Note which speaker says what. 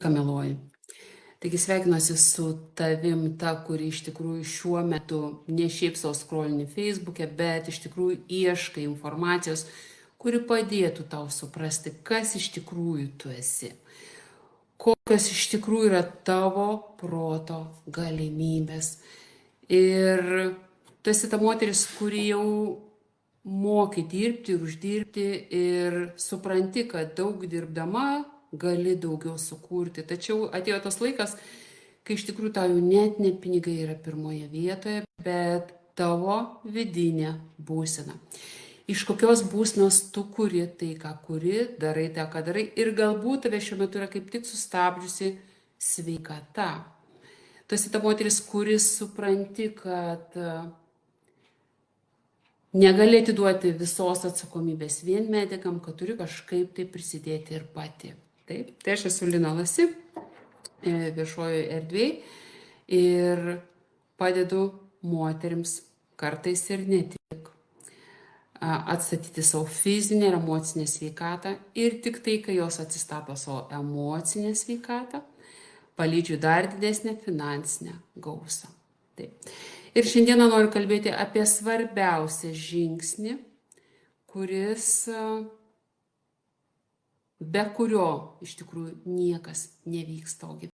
Speaker 1: Kameluoji. Taigi sveikinuosi su tavim, ta, kuri iš tikrųjų šiuo metu ne šiaip savo scrollini Facebook'e, bet iš tikrųjų ieškai informacijos, kuri padėtų tau suprasti, kas iš tikrųjų tu esi. Kokios iš tikrųjų yra tavo proto galimybės. Ir tu esi ta moteris, kuri jau moki dirbti ir uždirbti ir supranti, kad daug dirbdama gali daugiau sukurti. Tačiau atėjo tas laikas, kai iš tikrųjų tau jau net ne pinigai yra pirmoje vietoje, bet tavo vidinė būsena. Iš kokios būsenos tu kuri tai, ką kuri, darai tą, ką darai ir galbūt tave šiuo metu yra kaip tik sustabdžiusi sveikata. Tu esi ta moteris, kuris supranti, kad negali atiduoti visos atsakomybės vien medikam, kad turi kažkaip tai prisidėti ir pati. Taip, tai aš esu Lina Lasi, viešojoje erdvėje ir padedu moterims kartais ir ne tik atstatyti savo fizinę ir emocinę sveikatą ir tik tai, kai jos atsistato savo emocinę sveikatą, palydžiu dar didesnę finansinę gausą. Taip. Ir šiandieną noriu kalbėti apie svarbiausią žingsnį, kuris be kurio iš tikrųjų niekas nevyks tavo gyvenime.